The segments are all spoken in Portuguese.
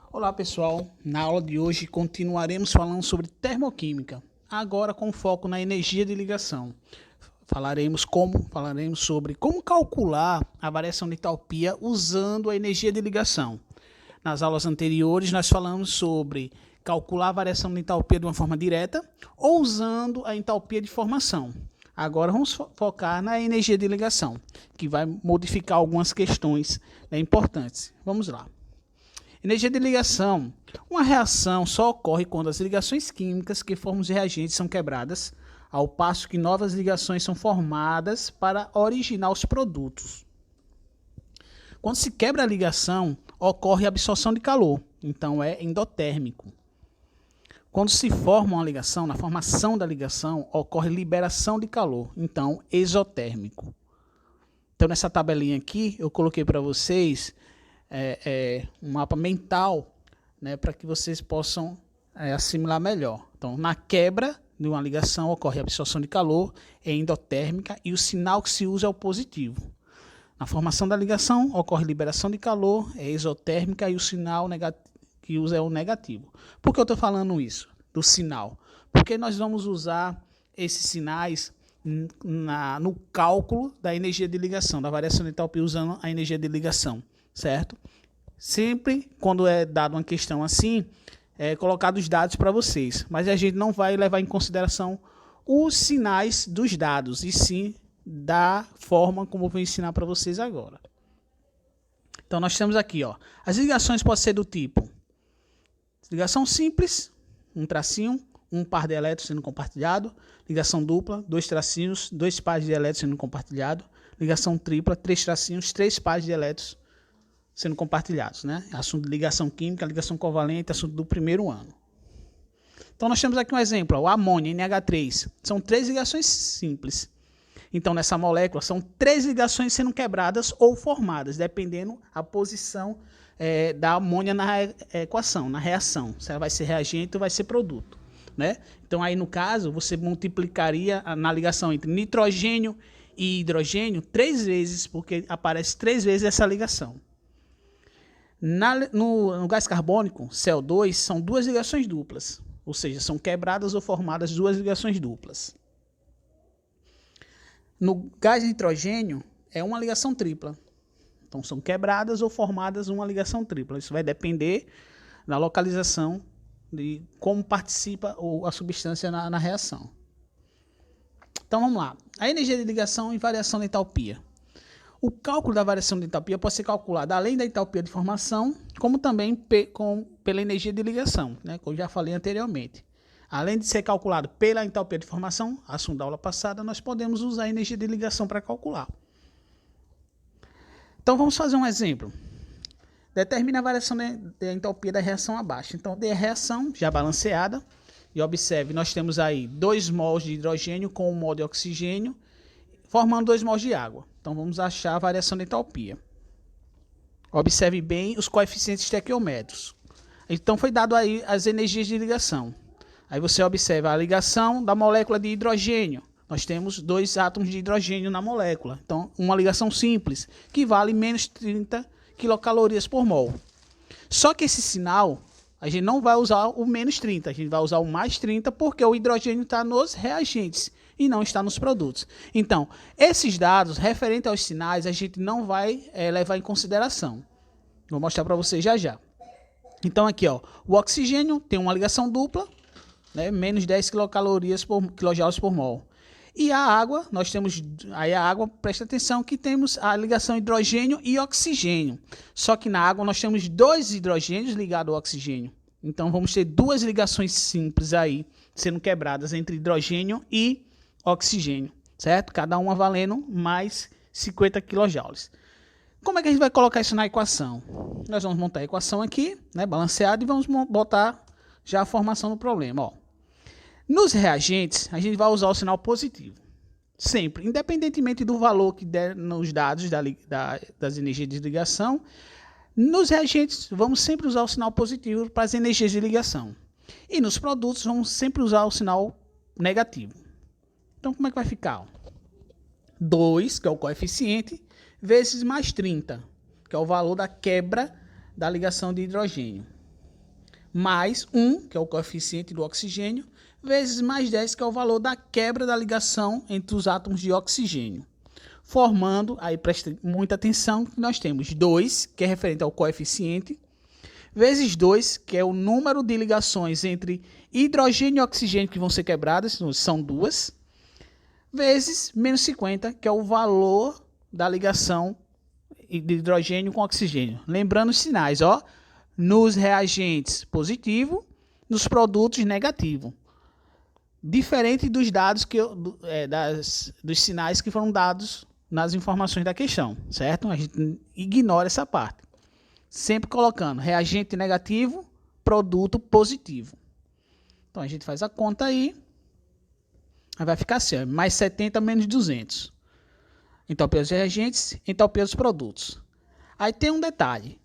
Olá pessoal, na aula de hoje continuaremos falando sobre termoquímica, agora com foco na energia de ligação. Falaremos sobre como calcular a variação de entalpia usando a energia de ligação. Nas aulas anteriores nós falamos sobre calcular a variação de entalpia de uma forma direta ou usando a entalpia de formação. Agora vamos focar na energia de ligação, que vai modificar algumas questões importantes. Vamos lá. Energia de ligação. Uma reação só ocorre quando as ligações químicas que formam os reagentes são quebradas, ao passo que novas ligações são formadas para originar os produtos. Quando se quebra a ligação, ocorre a absorção de calor, então é endotérmico. Quando se forma uma ligação, na formação da ligação, ocorre liberação de calor, então exotérmico. Então nessa tabelinha aqui, eu coloquei para vocês um mapa mental, né, para que vocês possam assimilar melhor. Então, na quebra de uma ligação ocorre a absorção de calor, é endotérmica e o sinal que se usa é o positivo. Na formação da ligação ocorre liberação de calor, é exotérmica e o sinal que usa é o negativo. Por que eu estou falando isso? Do sinal. Porque nós vamos usar esses sinais no cálculo da energia de ligação, da variação de entalpia usando a energia de ligação. Certo? Sempre quando é dado uma questão assim, é colocado os dados para vocês, mas a gente não vai levar em consideração os sinais dos dados, e sim da forma como eu vou ensinar para vocês agora. Então nós temos aqui, ó, as ligações podem ser do tipo ligação simples, um tracinho, um par de elétrons sendo compartilhado, ligação dupla, dois tracinhos, dois pares de elétrons sendo compartilhado, ligação tripla, três tracinhos, três pares de elétrons sendo compartilhados, né? Assunto de ligação química, ligação covalente, assunto do primeiro ano. Então nós temos aqui um exemplo, ó, o amônio, NH3. São três ligações simples. Então nessa molécula são três ligações sendo quebradas ou formadas, dependendo a posição da amônia na equação, na reação. Se ela vai ser reagente ou vai ser produto, né? Então aí no caso você multiplicaria na ligação entre nitrogênio e hidrogênio 3 vezes, porque aparece 3 vezes essa ligação. No gás carbônico, CO2, são duas ligações duplas, ou seja, são quebradas ou formadas duas ligações duplas. No gás nitrogênio, é uma ligação tripla. Então, são quebradas ou formadas uma ligação tripla. Isso vai depender da localização de como participa a substância na reação. Então, vamos lá. A energia de ligação e variação de entalpia. O cálculo da variação de entalpia pode ser calculado além da entalpia de formação, como também pela energia de ligação, né, como eu já falei anteriormente. Além de ser calculado pela entalpia de formação, assunto da aula passada, nós podemos usar a energia de ligação para calcular. Então vamos fazer um exemplo. Determina a variação da entalpia da reação abaixo. Então, de reação já balanceada, e observe, nós temos aí 2 mols de hidrogênio com 1 mol de oxigênio, formando 2 mols de água. Então, vamos achar a variação da entalpia. Observe bem os coeficientes estequiométricos. Então, foi dado aí as energias de ligação. Aí você observa a ligação da molécula de hidrogênio. Nós temos 2 átomos de hidrogênio na molécula. Então, uma ligação simples, que vale menos 30 quilocalorias por mol. Só que esse sinal, a gente não vai usar o menos 30, a gente vai usar o mais 30, porque o hidrogênio está nos reagentes e não está nos produtos. Então, esses dados referentes aos sinais, a gente não vai levar em consideração. Vou mostrar para vocês já já. Então, aqui, ó, o oxigênio tem uma ligação dupla, né, menos 10 quilojoules por mol. E a água, nós temos, aí a água, presta atenção que temos a ligação hidrogênio e oxigênio. Só que na água nós temos 2 hidrogênios ligados ao oxigênio. Então, vamos ter 2 ligações simples aí, sendo quebradas entre hidrogênio e oxigênio, certo? Cada uma valendo mais 50 kJ. Como é que a gente vai colocar isso na equação? Nós vamos montar a equação aqui, né, balanceada, e vamos botar já a formação do problema. Ó. Nos reagentes, a gente vai usar o sinal positivo, sempre, independentemente do valor que der nos dados das energias de ligação. Nos reagentes, vamos sempre usar o sinal positivo para as energias de ligação. E nos produtos, vamos sempre usar o sinal negativo. Então, como é que vai ficar? 2, que é o coeficiente, vezes mais 30, que é o valor da quebra da ligação de hidrogênio, mais 1, que é o coeficiente do oxigênio, vezes mais 10, que é o valor da quebra da ligação entre os átomos de oxigênio. Formando, aí preste muita atenção, que nós temos 2, que é referente ao coeficiente, vezes 2, que é o número de ligações entre hidrogênio e oxigênio que vão ser quebradas, são 2, vezes menos 50, que é o valor da ligação de hidrogênio com oxigênio. Lembrando os sinais, ó, nos reagentes positivo, nos produtos negativo. Diferente dos dados dos sinais que foram dados nas informações da questão, certo? A gente ignora essa parte. Sempre colocando reagente negativo, produto positivo. Então a gente faz a conta aí vai ficar assim, ó, mais 70 menos 200. Entalpia dos reagentes, entalpia dos produtos. Aí tem um detalhe.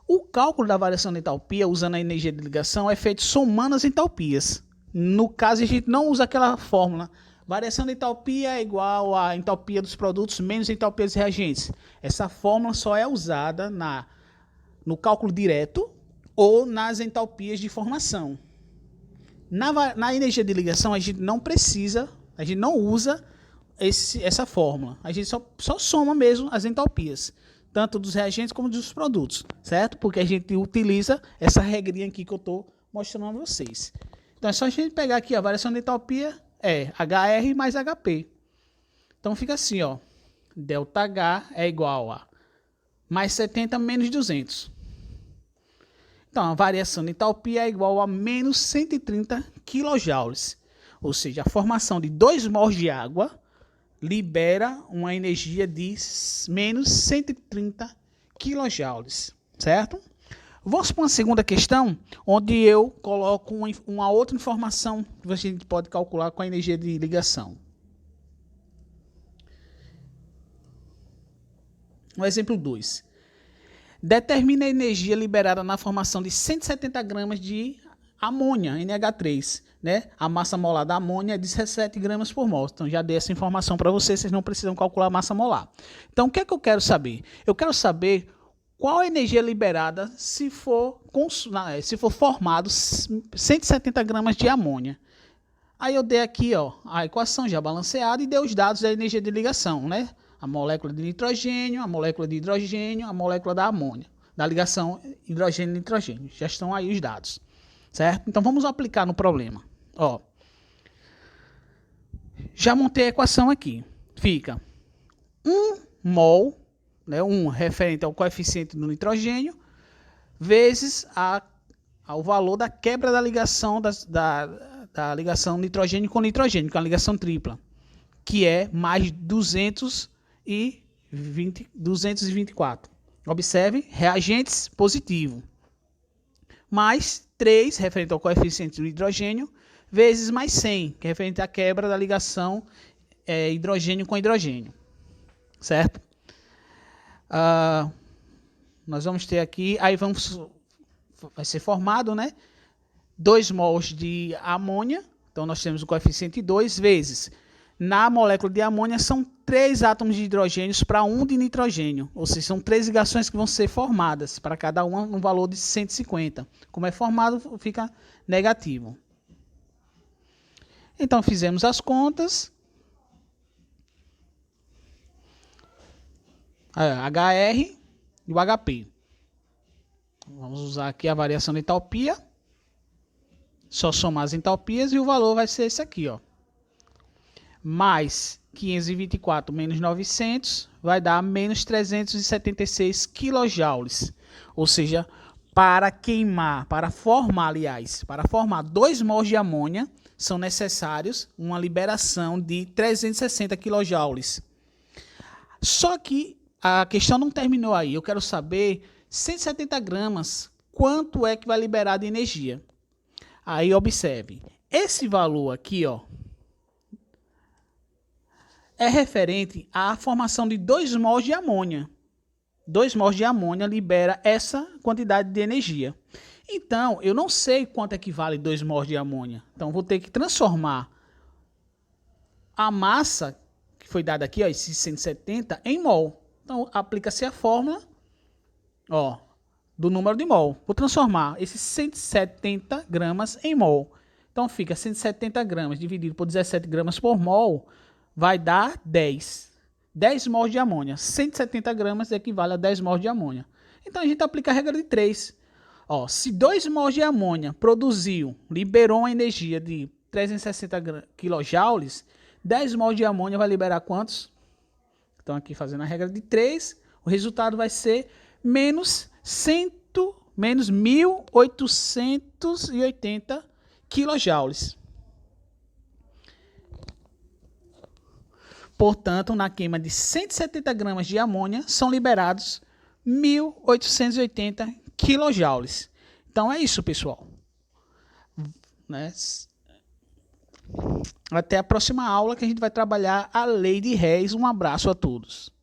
O cálculo da variação de entalpia usando a energia de ligação é feito somando as entalpias. No caso, a gente não usa aquela fórmula. Variação de entalpia é igual a entalpia dos produtos menos entalpia dos reagentes. Essa fórmula só é usada no cálculo direto ou nas entalpias de formação. Na energia de ligação, a gente não precisa, a gente não usa essa fórmula. A gente só soma mesmo as entalpias, tanto dos reagentes como dos produtos, certo? Porque a gente utiliza essa regrinha aqui que eu estou mostrando a vocês. Então é só a gente pegar aqui a variação de entalpia é HR mais HP. Então fica assim, ó, ΔH é igual a mais 70 menos 200. Então, a variação de entalpia é igual a menos 130 kJ. Ou seja, a formação de 2 mols de água libera uma energia de menos 130 kJ. Certo? Vamos para uma segunda questão, onde eu coloco uma outra informação que a gente pode calcular com a energia de ligação. O exemplo 2. Determina a energia liberada na formação de 170 gramas de amônia, NH3. Né? A massa molar da amônia é 17 gramas por mol. Então, já dei essa informação para vocês, vocês não precisam calcular a massa molar. Então, o que é que eu quero saber? Eu quero saber qual a energia liberada se for formado 170 gramas de amônia. Aí eu dei aqui ó, a equação já balanceada e dei os dados da energia de ligação, né? A molécula de nitrogênio, a molécula de hidrogênio, a molécula da amônia, da ligação hidrogênio-nitrogênio. Já estão aí os dados, certo? Então vamos aplicar no problema. Ó, já montei a equação aqui. Fica 1 mol, né, 1 referente ao coeficiente do nitrogênio, vezes ao valor da quebra da ligação da ligação nitrogênio com nitrogênio, que é a ligação tripla, que é mais 224. Observe, reagentes positivo, mais 3, referente ao coeficiente do hidrogênio, vezes mais 100, que é referente à quebra da ligação hidrogênio com hidrogênio. Certo? Nós vamos ter aqui, aí vai ser formado, né? 2 mols de amônia, então nós temos o coeficiente 2 vezes. Na molécula de amônia são 3 átomos de hidrogênio para 1 de nitrogênio, ou seja, são 3 ligações que vão ser formadas, para cada uma no valor de 150. Como é formado, fica negativo. Então fizemos as contas. HR e o HP. Vamos usar aqui a variação de entalpia. Só somar as entalpias e o valor vai ser esse aqui, ó. Mais 524 menos 900 vai dar menos 376 kJ. Ou seja, para formar 2 mols de amônia, são necessários uma liberação de 360 kJ. Só que a questão não terminou aí. Eu quero saber 170 gramas, quanto é que vai liberar de energia? Aí observe, esse valor aqui, ó, é referente à formação de 2 mols de amônia. 2 mols de amônia libera essa quantidade de energia. Então, eu não sei quanto equivale 2 mols de amônia. Então, vou ter que transformar a massa que foi dada aqui, ó, esse 170, em mol. Então, aplica-se a fórmula, ó, do número de mol. Vou transformar esses 170 gramas em mol. Então fica 170 gramas dividido por 17 gramas por mol, vai dar 10. 10 mols de amônia. 170 gramas equivale a 10 mols de amônia. Então a gente aplica a regra de 3. Ó, se 2 mols de amônia produziu, liberou uma energia de 360 kJ, 10 mols de amônia vai liberar quantos? Então aqui fazendo a regra de 3, o resultado vai ser menos 1.880 kJ. Portanto, na queima de 170 gramas de amônia, são liberados 1.880 kJ. Então é isso, pessoal. Né? Até a próxima aula que a gente vai trabalhar a lei de Hess. Um abraço a todos.